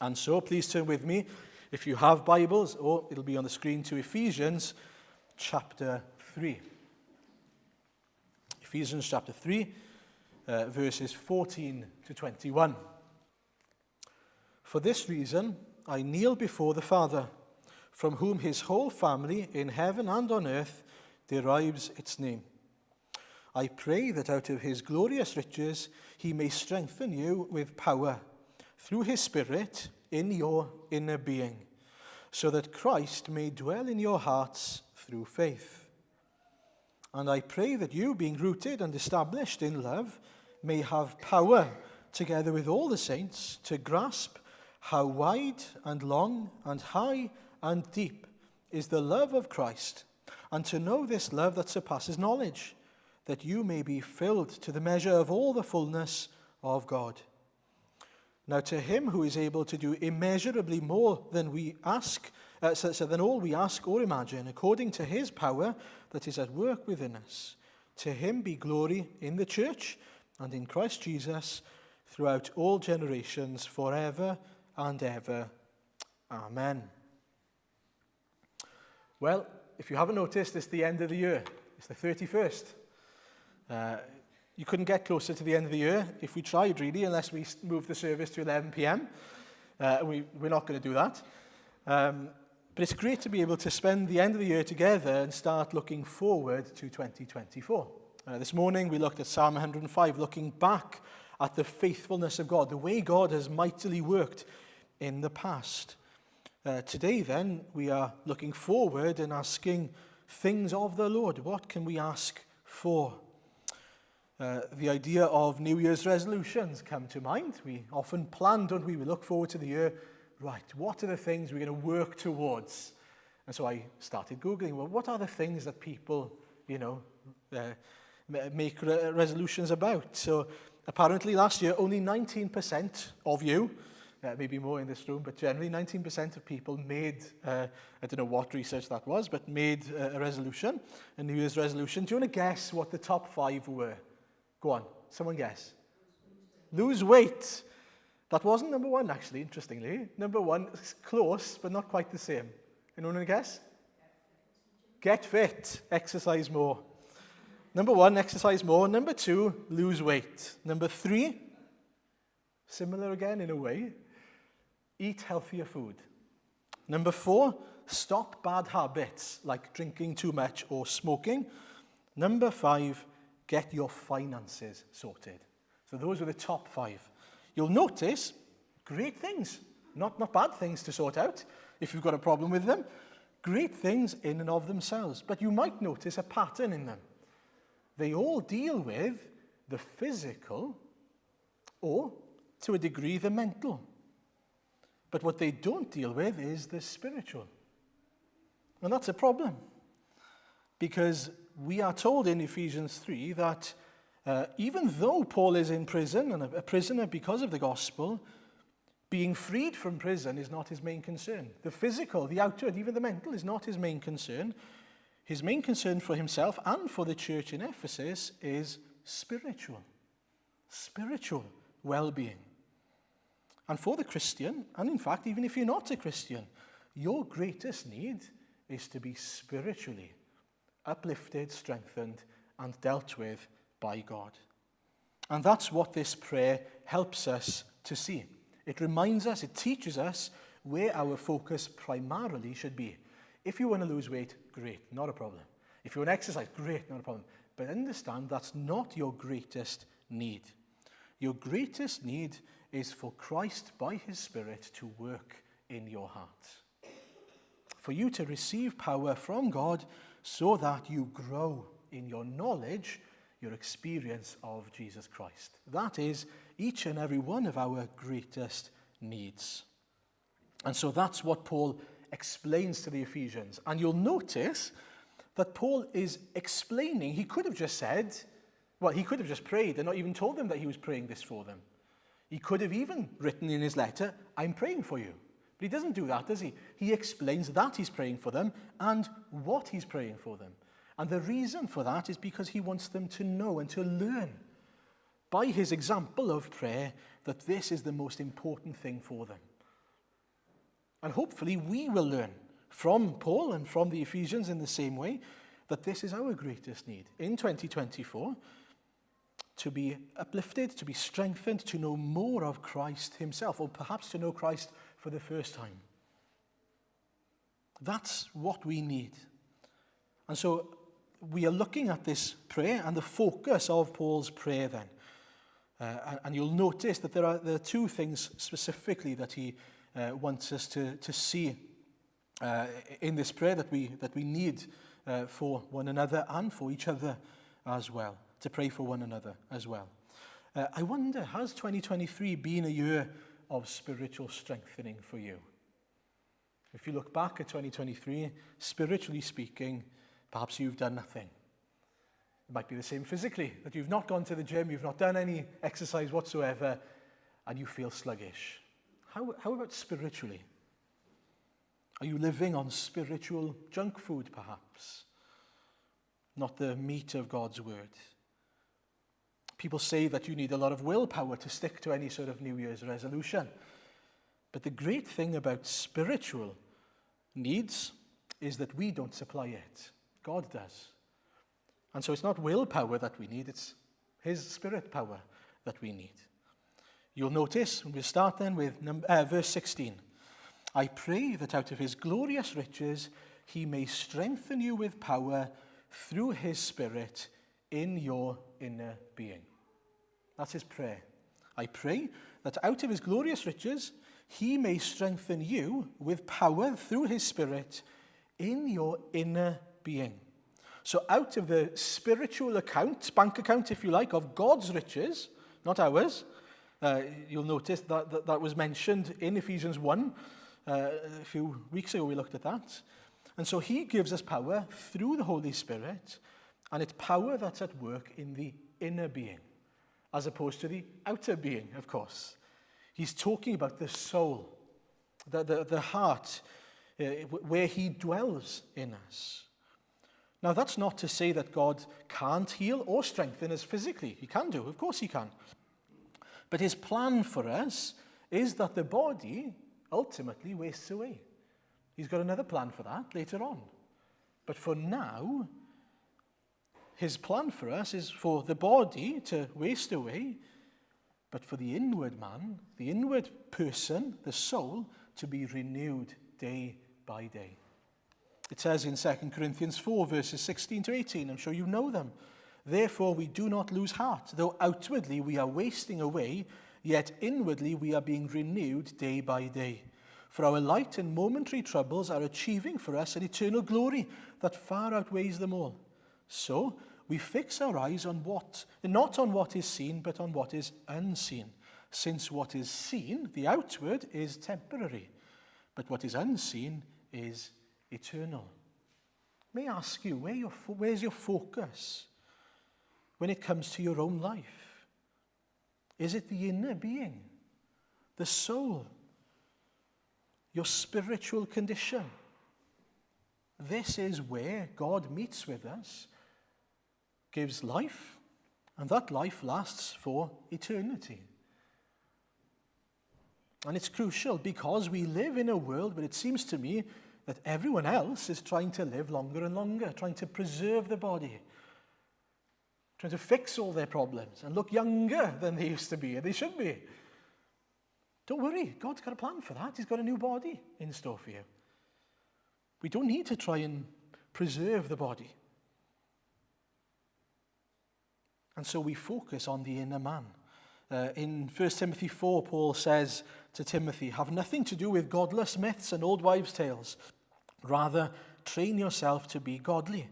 And so please turn with me, if you have Bibles, or it'll be on the screen, to Ephesians chapter 3. Ephesians chapter 3, verses 14 to 21. For this reason, I kneel before the Father, from whom his whole family in heaven and on earth derives its name. I pray that out of his glorious riches he may strengthen you with power through his Spirit in your inner being, so that Christ may dwell in your hearts through faith. And I pray that you, being rooted and established in love, may have power, together with all the saints, to grasp how wide and long and high and deep is the love of Christ, and to know this love that surpasses knowledge, that you may be filled to the measure of all the fullness of God. Now to him who is able to do immeasurably more than we ask, than all we ask or imagine, according to his power that is at work within us, to him be glory in the church and in Christ Jesus throughout all generations, forever and ever. Amen. Well, if you haven't noticed, it's the end of the year. It's the 31st. You couldn't get closer to the end of the year if we tried, really, unless we moved the service to 11 p.m. We're not going to do that. But it's great to be able to spend the end of the year together and start looking forward to 2024. This morning we looked at Psalm 105, looking back at the faithfulness of God, the way God has mightily worked in the past. Today, then, we are looking forward and asking things of the Lord. What can we ask for? The idea of New Year's resolutions come to mind. We often plan, don't we? We look forward to the year. Right, what are the things we're going to work towards? And so I started Googling, well, what are the things that people, make resolutions about? So apparently last year, only 19% of you, maybe more in this room, but generally 19% of people made, I don't know what research that was, but made a resolution, a New Year's resolution. Do you want to guess what the top 5 were? Go on, someone guess. Lose weight. That wasn't number 1, actually, interestingly. Number 1 is close, but not quite the same. Anyone want to guess? Get fit. Exercise more. Number 1, exercise more. Number 2, lose weight. Number 3, similar again in a way, eat healthier food. Number 4, stop bad habits like drinking too much or smoking. Number 5, get your finances sorted. So those were the top 5. You'll notice great things, not bad things to sort out if you've got a problem with them. Great things in and of themselves. But you might notice a pattern in them. They all deal with the physical or, to a degree, the mental. But what they don't deal with is the spiritual. And that's a problem. Because we are told in Ephesians 3 that even though Paul is in prison and a prisoner because of the gospel, being freed from prison is not his main concern. The physical, the outward, even the mental is not his main concern. His main concern for himself and for the church in Ephesus is spiritual well-being. And for the Christian, and in fact, even if you're not a Christian, your greatest need is to be spiritually uplifted, strengthened, and dealt with by God. And that's what this prayer helps us to see. It reminds us, it teaches us where our focus primarily should be. If you want to lose weight, great, not a problem. If you want to exercise, great, not a problem. But understand that's not your greatest need. Your greatest need is for Christ by his Spirit to work in your heart. For you to receive power from God so that you grow in your knowledge, your experience of Jesus Christ. That is each and every one of our greatest needs. And so that's what Paul explains to the Ephesians. And you'll notice that Paul is explaining. He could have just said, he could have just prayed and not even told them that he was praying this for them. He could have even written in his letter, I'm praying for you. But he doesn't do that, does he? He explains that he's praying for them and what he's praying for them. And the reason for that is because he wants them to know and to learn by his example of prayer that this is the most important thing for them. And hopefully we will learn from Paul and from the Ephesians in the same way that this is our greatest need in 2024, to be uplifted, to be strengthened, to know more of Christ himself, or perhaps to know Christ for the first time. That's what we need. And so we are looking at this prayer and the focus of Paul's prayer then. And you'll notice that there are two things specifically that he wants us to see in this prayer that we need for one another and for each other as well, to pray for one another as well. I wonder, has 2023 been a year of spiritual strengthening for you? If you look back at 2023, spiritually speaking, perhaps you've done nothing. It might be the same physically, that you've not gone to the gym, you've not done any exercise whatsoever, and you feel sluggish. How about spiritually? Are you living on spiritual junk food, perhaps? Not the meat of God's word. People say that you need a lot of willpower to stick to any sort of New Year's resolution. But the great thing about spiritual needs is that we don't supply it. God does. And so it's not willpower that we need, it's his spirit power that we need. You'll notice, we'll start then with verse 16. I pray that out of his glorious riches he may strengthen you with power through his Spirit in your inner being. That's his prayer. I pray that out of his glorious riches he may strengthen you with power through his Spirit in your inner being. So out of the spiritual account, bank account if you like, of God's riches, not ours, you'll notice that was mentioned in Ephesians 1. A few weeks ago we looked at that. And so he gives us power through the Holy Spirit, and it's power that's at work in the inner being, as opposed to the outer being, of course. He's talking about the soul, the heart, where he dwells in us. Now, that's not to say that God can't heal or strengthen us physically. He can do, of course he can. But his plan for us is that the body ultimately wastes away. He's got another plan for that later on. But for now, his plan for us is for the body to waste away, but for the inward man, the inward person, the soul, to be renewed day by day. It says in 2 Corinthians 4, verses 16 to 18, I'm sure you know them. Therefore we do not lose heart, though outwardly we are wasting away, yet inwardly we are being renewed day by day. For our light and momentary troubles are achieving for us an eternal glory that far outweighs them all. So we fix our eyes on not on what is seen, but on what is unseen. Since what is seen, the outward, is temporary, but what is unseen is eternal. May I ask you, where's your focus when it comes to your own life? Is it the inner being, the soul, your spiritual condition? This is where God meets with us, gives life, and that life lasts for eternity. And it's crucial because we live in a world where it seems to me that everyone else is trying to live longer and longer, trying to preserve the body, trying to fix all their problems and look younger than they used to be, and they should be. Don't worry, God's got a plan for that. He's got a new body in store for you. We don't need to try and preserve the body. And so we focus on the inner man. In 1 Timothy 4, Paul says to Timothy, have nothing to do with godless myths and old wives' tales. Rather, train yourself to be godly.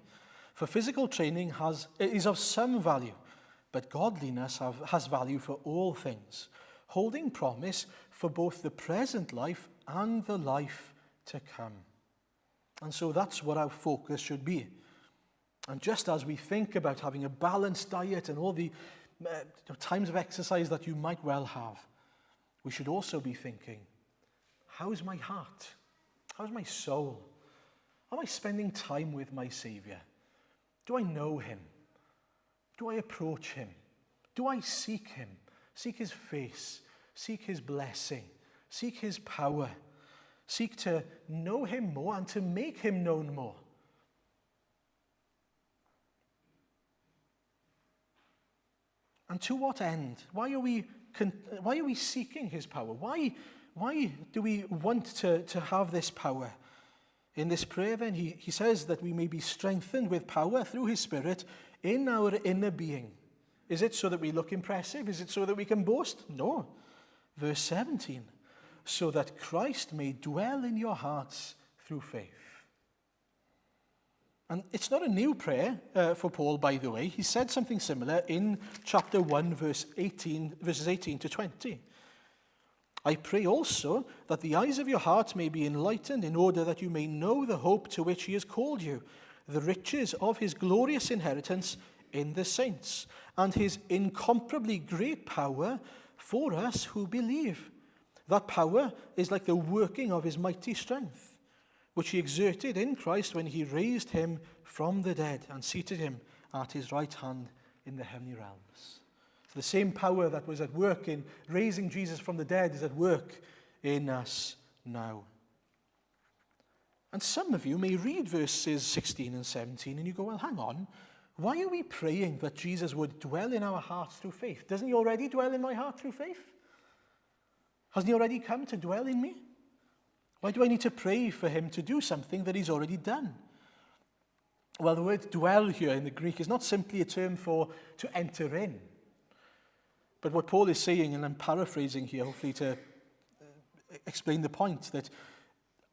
For physical training is of some value, but godliness has value for all things, holding promise for both the present life and the life to come. And so that's what our focus should be. And just as we think about having a balanced diet and all the times of exercise that you might well have, we should also be thinking, how's my heart? How's my soul? Am I spending time with my Savior? Do I know him? Do I approach him? Do I seek him? Seek his face, seek his blessing, seek his power, Seek to know him more and to make him known more. And to what end? Why are we seeking his power? Why do we want to have this power? In this prayer, then, he says that we may be strengthened with power through his Spirit in our inner being. Is it so that we look impressive? Is it so that we can boast? No. Verse 17, so that Christ may dwell in your hearts through faith. And it's not a new prayer for Paul, by the way. He said something similar in chapter 1, verses 18 to 20. I pray also that the eyes of your heart may be enlightened in order that you may know the hope to which he has called you, the riches of his glorious inheritance in the saints, and his incomparably great power for us who believe. That power is like the working of his mighty strength, which he exerted in Christ when he raised him from the dead and seated him at his right hand in the heavenly realms. So the same power that was at work in raising Jesus from the dead is at work in us now. And some of you may read verses 16 and 17 and you go, well, hang on. Why are we praying that Jesus would dwell in our hearts through faith? Doesn't he already dwell in my heart through faith? Hasn't he already come to dwell in me? Why do I need to pray for him to do something that he's already done? Well, the word dwell here in the Greek is not simply a term for to enter in. But what Paul is saying, and I'm paraphrasing here, hopefully to explain the point, that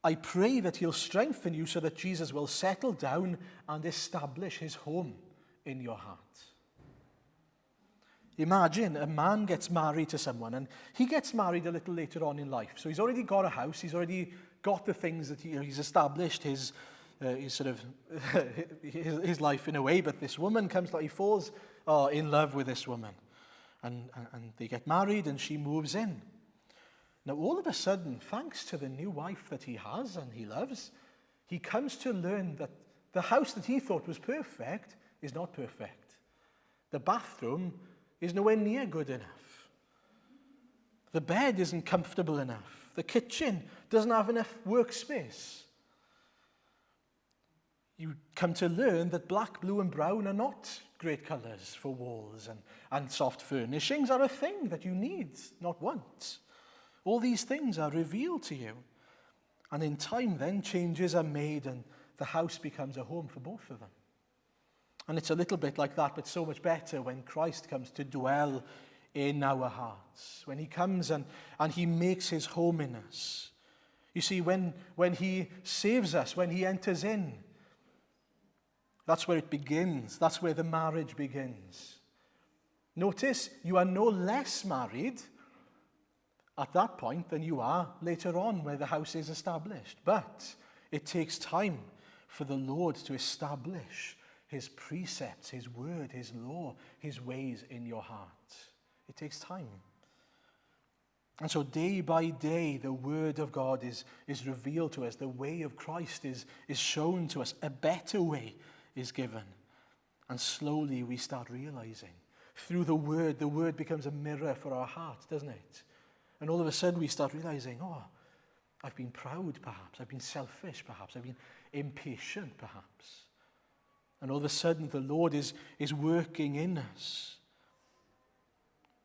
I pray that he'll strengthen you so that Jesus will settle down and establish his home in your heart. Imagine a man gets married to someone, and he gets married a little later on in life. So he's already got a house, he's already got the things that he's established his sort of his life in a way. But this woman comes, he falls in love with this woman, and they get married, and she moves in. Now, all of a sudden, thanks to the new wife that he has and he loves, he comes to learn that the house that he thought was perfect is not perfect. The bathroom is nowhere near good enough. The bed isn't comfortable enough. The kitchen doesn't have enough workspace. You come to learn that black, blue, and brown are not great colours for walls, and soft furnishings are a thing that you need, not want. All these things are revealed to you. And in time, then, changes are made, and the house becomes a home for both of them. And it's a little bit like that, but so much better when Christ comes to dwell in our hearts. When he comes and he makes his home in us. You see, when he saves us, when he enters in, that's where it begins. That's where the marriage begins. Notice, you are no less married at that point than you are later on where the house is established. But it takes time for the Lord to establish his precepts, his word, his law, his ways in your heart. It takes time. And so day by day, the word of God is revealed to us. The way of Christ is shown to us. A better way is given. And slowly we start realizing through the word becomes a mirror for our heart, doesn't it? And all of a sudden we start realizing, I've been proud perhaps, I've been selfish perhaps, I've been impatient perhaps. And all of a sudden the Lord is working in us.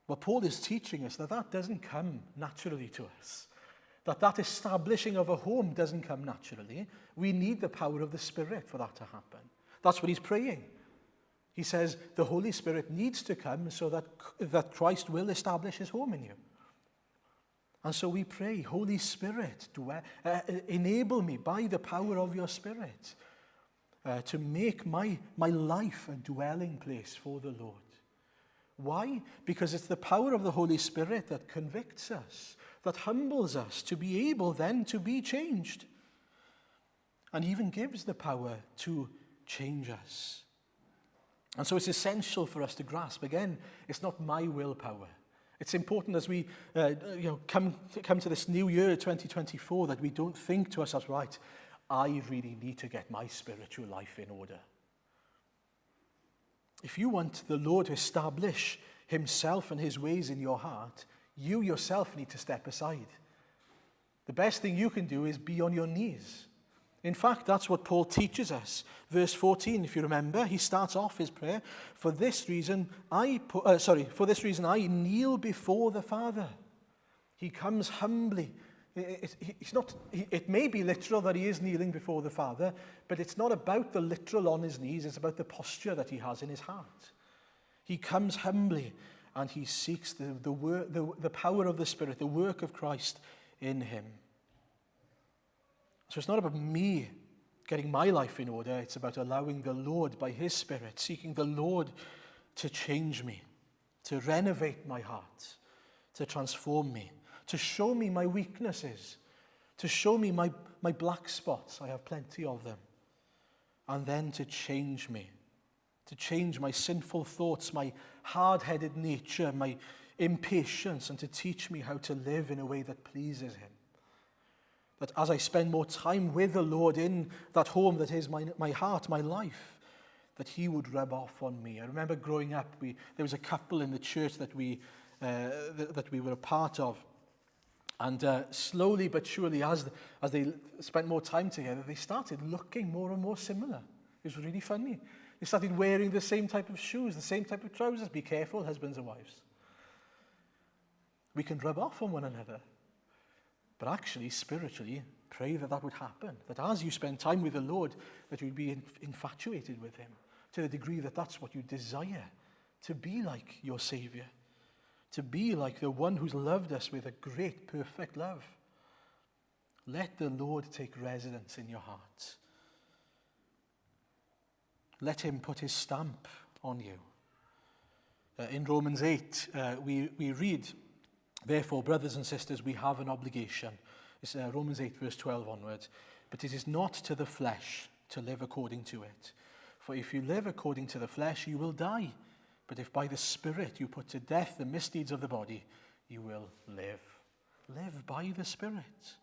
But Paul is teaching us that doesn't come naturally to us. That establishing of a home doesn't come naturally. We need the power of the Spirit for that to happen. That's what he's praying. He says the Holy Spirit needs to come so that Christ will establish his home in you. And so we pray, Holy Spirit, enable me by the power of your Spirit to make my life a dwelling place for the Lord. Why? Because it's the power of the Holy Spirit that convicts us, that humbles us to be able then to be changed. And even gives the power to change us. And so it's essential for us to grasp. Again, it's not my willpower. It's important as we come to this new year, 2024, that we don't think to ourselves, right, I really need to get my spiritual life in order. If you want the Lord to establish himself and his ways in your heart, you yourself need to step aside. The best thing you can do is be on your knees. In fact, that's what Paul teaches us. Verse 14, if you remember, he starts off his prayer, for this reason I kneel before the Father. He comes humbly. It may be literal that he is kneeling before the Father, but it's not about the literal on his knees, it's about the posture that he has in his heart. He comes humbly and he seeks the power of the Spirit, the work of Christ in him. So it's not about me getting my life in order. It's about allowing the Lord, by his Spirit, seeking the Lord to change me, to renovate my heart, to transform me, to show me my weaknesses, to show me my black spots. I have plenty of them. And then to change me, to change my sinful thoughts, my hard-headed nature, my impatience, and to teach me how to live in a way that pleases him. That as I spend more time with the Lord in that home that is my heart, my life, that he would rub off on me. I remember growing up, there was a couple in the church that we were a part of. And slowly but surely, as they spent more time together, they started looking more and more similar. It was really funny. They started wearing the same type of shoes, the same type of trousers. Be careful, husbands and wives. We can rub off on one another. But actually, spiritually, pray that would happen. That as you spend time with the Lord, that you'd be infatuated with him to the degree that that's what you desire, to be like your Savior, to be like the one who's loved us with a great, perfect love. Let the Lord take residence in your heart. Let him put his stamp on you. In Romans 8, we read, therefore, brothers and sisters, we have an obligation. It's Romans 8, verse 12 onwards. But it is not to the flesh to live according to it. For if you live according to the flesh, you will die. But if by the Spirit you put to death the misdeeds of the body, you will live. Live by the Spirit.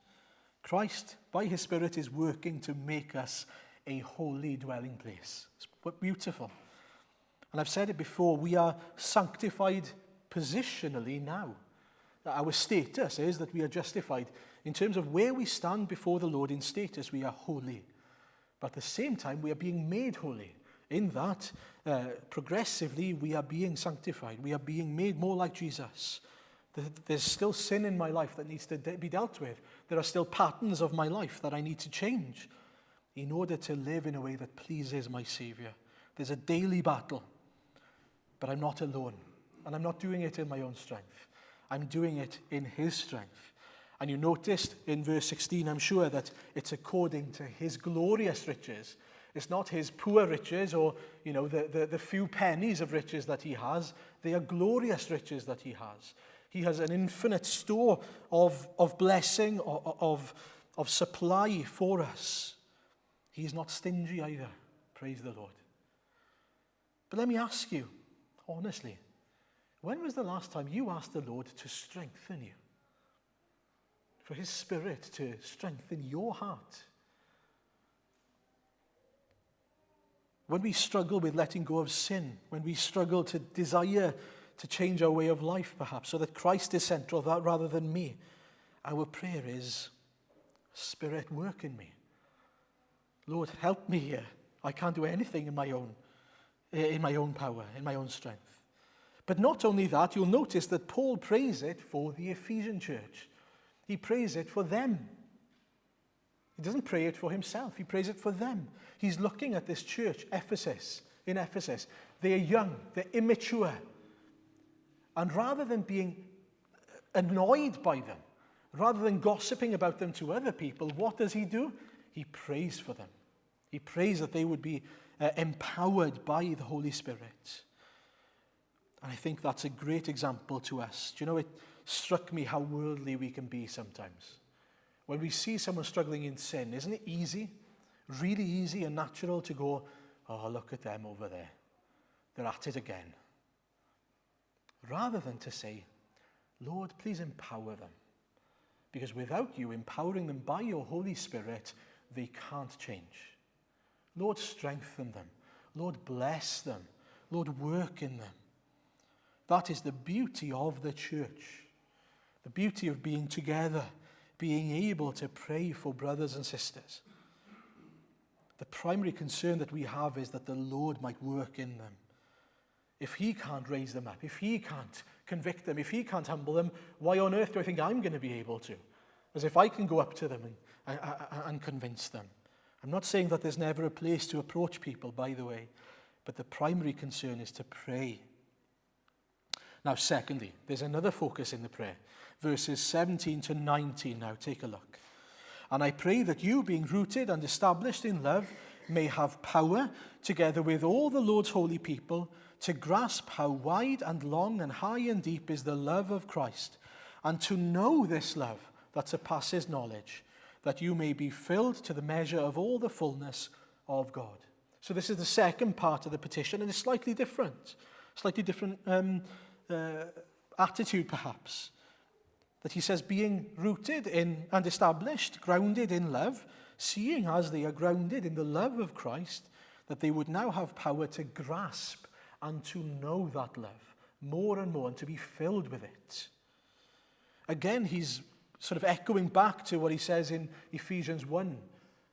Christ, by his Spirit, is working to make us a holy dwelling place. It's beautiful. And I've said it before, we are sanctified positionally now. Our status is that we are justified. In terms of where we stand before the Lord in status, we are holy. But at the same time, we are being made holy. In that, progressively, we are being sanctified. We are being made more like Jesus. There's still sin in my life that needs to be dealt with. There are still patterns of my life that I need to change in order to live in a way that pleases my Savior. There's a daily battle, but I'm not alone. And I'm not doing it in my own strength. I'm doing it in his strength. And you noticed in verse 16, I'm sure, that it's according to his glorious riches. It's not his poor riches or, the few pennies of riches that he has. They are glorious riches that he has. He has an infinite store of blessing, of supply for us. He's not stingy either. Praise the Lord. But let me ask you, honestly, when was the last time you asked the Lord to strengthen you? For his Spirit to strengthen your heart? When we struggle with letting go of sin, when we struggle to desire to change our way of life, perhaps, so that Christ is central rather than me, our prayer is, Spirit, work in me. Lord, help me here. I can't do anything in my own power, in my own strength. But not only that, you'll notice that Paul prays it for the Ephesian church. He prays it for them. He doesn't pray it for himself. He prays it for them. He's looking at this church, in Ephesus. They're young. They're immature. And rather than being annoyed by them, rather than gossiping about them to other people, what does he do? He prays for them. He prays that they would be empowered by the Holy Spirit. And I think that's a great example to us. Do you know, it struck me how worldly we can be sometimes. When we see someone struggling in sin, isn't it easy, really easy and natural to go, oh, look at them over there. They're at it again. Rather than to say, Lord, please empower them. Because without you empowering them by your Holy Spirit, they can't change. Lord, strengthen them. Lord, bless them. Lord, work in them. That is the beauty of the church. The beauty of being together, being able to pray for brothers and sisters. The primary concern that we have is that the Lord might work in them. If he can't raise them up, if he can't convict them, if he can't humble them, why on earth do I think I'm going to be able to? As if I can go up to them and convince them. I'm not saying that there's never a place to approach people, by the way, but the primary concern is to pray. Now, secondly, there's another focus in the prayer. Verses 17 to 19 now, take a look. And I pray that you, being rooted and established in love, may have power, together with all the Lord's holy people, to grasp how wide and long and high and deep is the love of Christ, and to know this love that surpasses knowledge, that you may be filled to the measure of all the fullness of God. So this is the second part of the petition, and it's slightly different attitude perhaps. That he says, being rooted in and established, grounded in love, seeing as they are grounded in the love of Christ, that they would now have power to grasp and to know that love more and more and to be filled with it. Again, he's sort of echoing back to what he says in Ephesians 1,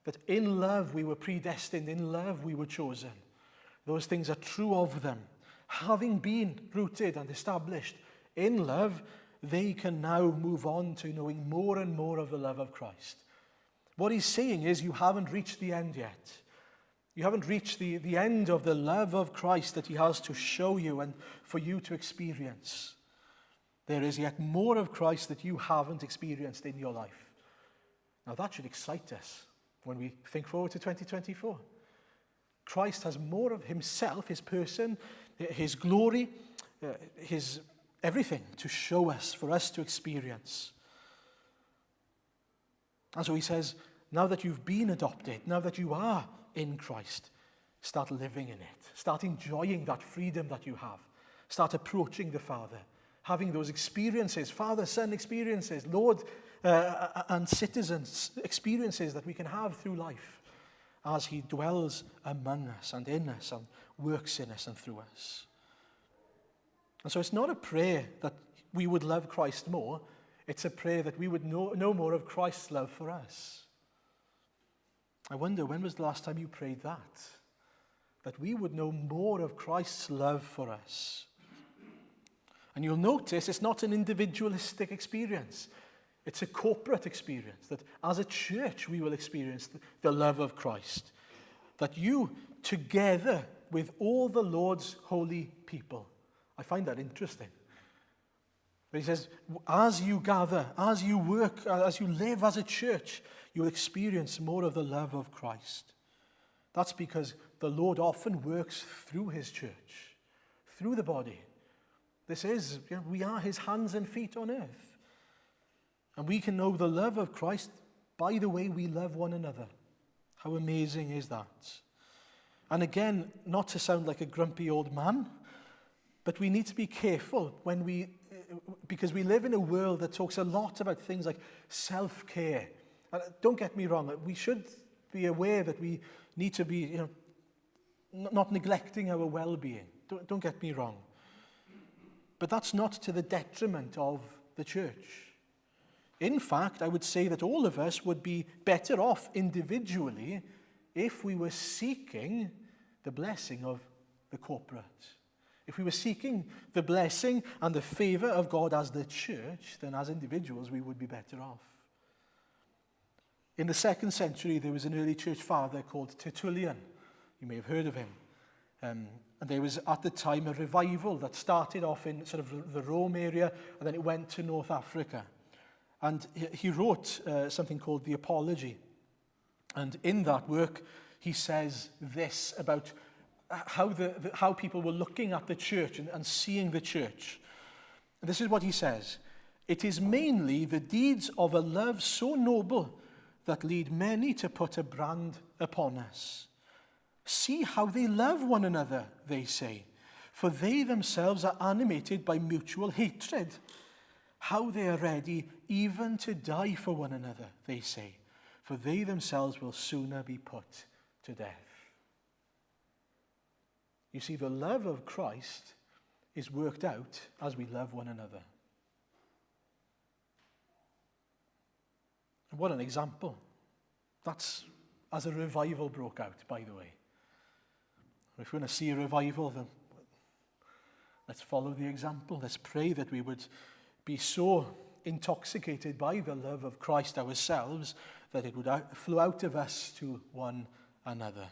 that in love we were predestined, in love we were chosen. Those things are true of them. Having been rooted and established in love, they can now move on to knowing more and more of the love of Christ. What he's saying is you haven't reached the end yet. You haven't reached the end of the love of Christ that he has to show you and for you to experience. There is yet more of Christ that you haven't experienced in your life. Now that should excite us when we think forward to 2024. Christ has more of himself, his person, his glory, his everything to show us, for us to experience. And so he says, now that you've been adopted, now that you are in Christ, start living in it. Start enjoying that freedom that you have. Start approaching the Father, having those experiences, Father-Son experiences, Lord and citizens experiences that we can have through life as he dwells among us and in us and works in us and through us. And so it's not a prayer that we would love Christ more. It's a prayer that we would know more of Christ's love for us. I wonder, when was the last time you prayed that? That we would know more of Christ's love for us. And you'll notice it's not an individualistic experience. It's a corporate experience, that as a church we will experience the love of Christ. That you, together with all the Lord's holy people. I find that interesting. But he says, as you gather, as you work, as you live as a church, you'll experience more of the love of Christ. That's because the Lord often works through his church, through the body. This is, we are his hands and feet on earth. And we can know the love of Christ by the way we love one another. How amazing is that? And again, not to sound like a grumpy old man, but we need to be careful because we live in a world that talks a lot about things like self-care. And don't get me wrong, we should be aware that we need to be, not neglecting our well-being. Don't get me wrong. But that's not to the detriment of the church. In fact, I would say that all of us would be better off individually if we were seeking the blessing of the corporate. If we were seeking the blessing and the favor of God as the church, then as individuals we would be better off. In the 2nd century, there was an early church father called Tertullian. You may have heard of him. And there was at the time a revival that started off in sort of the Rome area, and then it went to North Africa. And he wrote something called the Apology. And in that work, he says this about how people were looking at the church and seeing the church. And this is what he says. It is mainly the deeds of a love so noble that lead many to put a brand upon us. See how they love one another, they say, for they themselves are animated by mutual hatred. How they are ready even to die for one another, they say, for they themselves will sooner be put to death. You see, the love of Christ is worked out as we love one another. What an example. That's as a revival broke out, by the way. If we want to see a revival, then let's follow the example. Let's pray that we would be so intoxicated by the love of Christ ourselves that it would flow out of us to one another.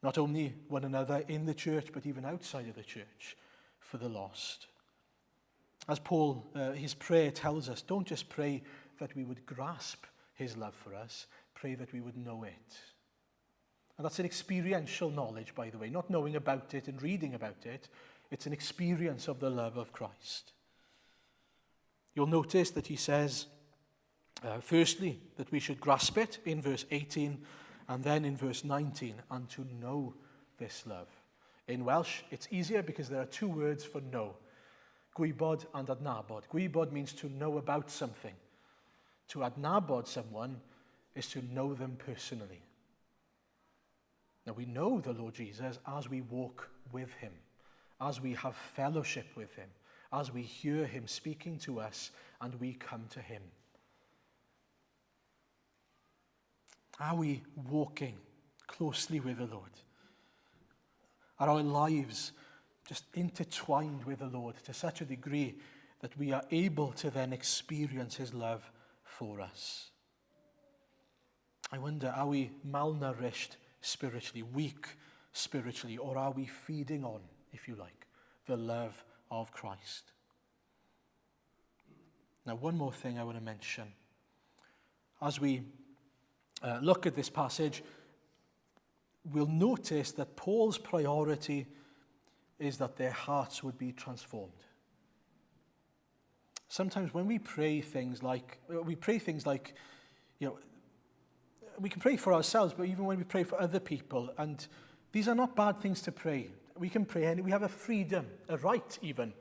Not only one another in the church, but even outside of the church for the lost. As Paul, his prayer tells us, don't just pray that we would grasp his love for us, pray that we would know it. And that's an experiential knowledge, by the way, not knowing about it and reading about it. It's an experience of the love of Christ. You'll notice that he says, firstly, that we should grasp it in verse 18, and then in verse 19, and to know this love. In Welsh, it's easier because there are two words for know. Gwybod and adnabod. Gwybod means to know about something. To adnabod someone is to know them personally. Now we know the Lord Jesus as we walk with him, as we have fellowship with him, as we hear him speaking to us and we come to him. Are we walking closely with the Lord? Are our lives just intertwined with the Lord to such a degree that we are able to then experience his love for us? I wonder, are we malnourished spiritually, weak spiritually, or are we feeding on, if you like, the love of Christ? Now, one more thing I want to mention. As we look at this passage, we'll notice that Paul's priority is that their hearts would be transformed. Sometimes when we pray things like, you know, we can pray for ourselves, but even when we pray for other people, and these are not bad things to pray. We can pray, and we have a freedom, a right even.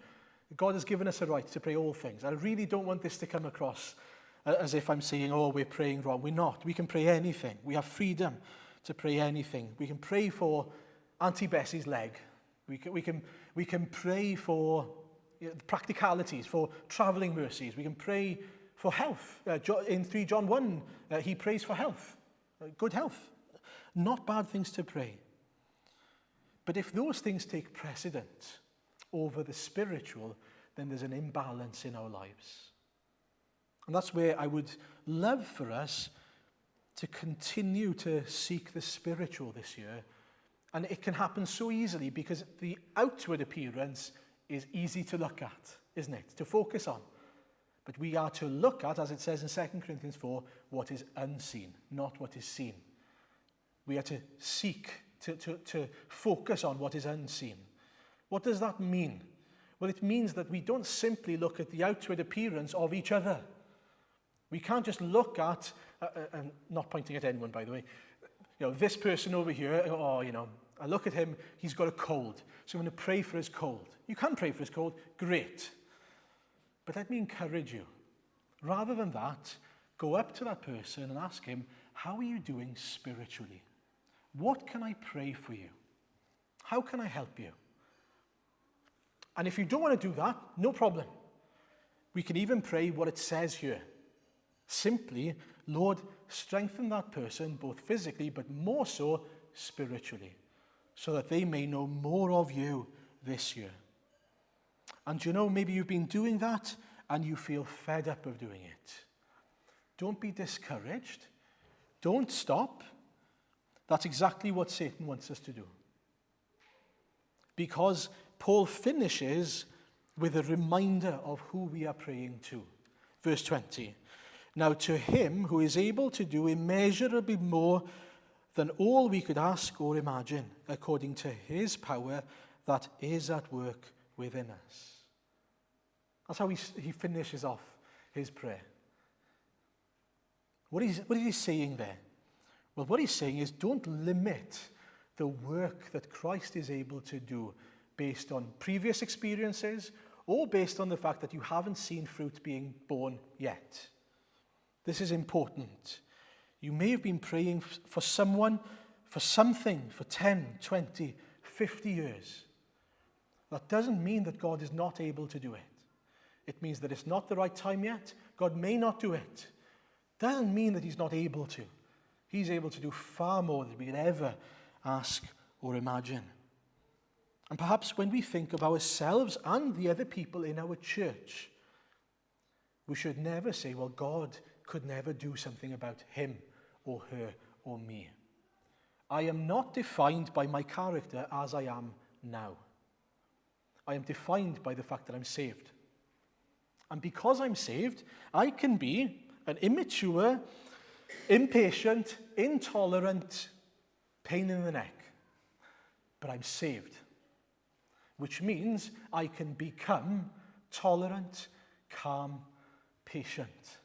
God has given us a right to pray all things. I really don't want this to come across as if I'm saying, oh, we're praying wrong. We're not. We can pray anything. We have freedom to pray anything. We can pray for Auntie Bessie's leg. We can pray for practicalities, for travelling mercies. We can pray for health. In 3 John 1, he prays for health, good health. Not bad things to pray. But if those things take precedent over the spiritual, then there's an imbalance in our lives. And that's where I would love for us to continue to seek the spiritual this year. And it can happen so easily because the outward appearance is easy to look at, isn't it? To focus on. But we are to look at, as it says in 2 Corinthians 4, what is unseen, not what is seen. We are to seek, to focus on what is unseen. What does that mean? Well, it means that we don't simply look at the outward appearance of each other. We can't just look at, and not pointing at anyone, by the way, this person over here, I look at him, he's got a cold, so I'm going to pray for his cold. You can pray for his cold, great. But let me encourage you. Rather than that, go up to that person and ask him, how are you doing spiritually? What can I pray for you? How can I help you? And if you don't want to do that, no problem. We can even pray what it says here. Simply, Lord, strengthen that person, both physically, but more so spiritually, so that they may know more of you this year. And maybe you've been doing that and you feel fed up of doing it. Don't be discouraged. Don't stop. That's exactly what Satan wants us to do. Because Paul finishes with a reminder of who we are praying to. Verse 20. Now to him who is able to do immeasurably more than all we could ask or imagine, according to his power that is at work within us. That's how he finishes off his prayer. What is he saying there? Well, what he's saying is don't limit the work that Christ is able to do based on previous experiences or based on the fact that you haven't seen fruit being born yet. This is important. You may have been praying for someone, for something, for 10, 20, 50 years. That doesn't mean that God is not able to do it. It means that it's not the right time yet. God may not do it. doesn't mean that he's not able to. He's able to do far more than we could ever ask or imagine. And perhaps when we think of ourselves and the other people in our church, we should never say, well, God could never do something about him or her or me. I am not defined by my character as I am now. I am defined by the fact that I'm saved. And because I'm saved, I can be an immature, impatient, intolerant pain in the neck. But I'm saved, which means I can become tolerant, calm, patient,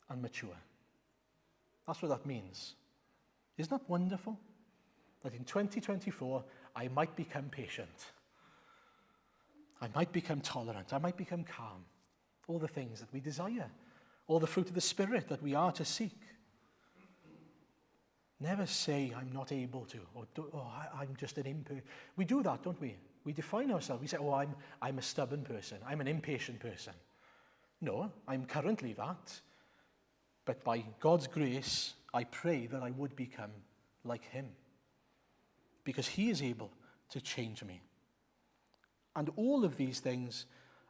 and mature. That's what that means. Isn't that wonderful? That in 2024, I might become patient. I might become tolerant. I might become calm. All the things that we desire. All the fruit of the Spirit that we are to seek. Never say, I'm not able to, or I'm just an imperfect. We do that, don't we? We define ourselves. We say, I'm a stubborn person. I'm an impatient person. No, I'm currently that. But by God's grace, I pray that I would become like him. Because he is able to change me. And all of these things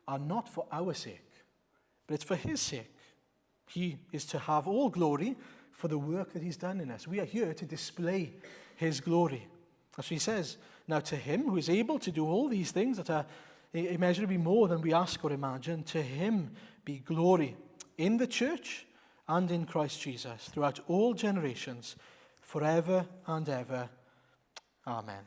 are not for our sake, but it's for his sake. He is to have all glory for the work that he's done in us. We are here to display his glory. As he says, now to him who is able to do all these things that are immeasurably more than we ask or imagine, to him be glory in the church and in Christ Jesus throughout all generations, forever and ever. Amen.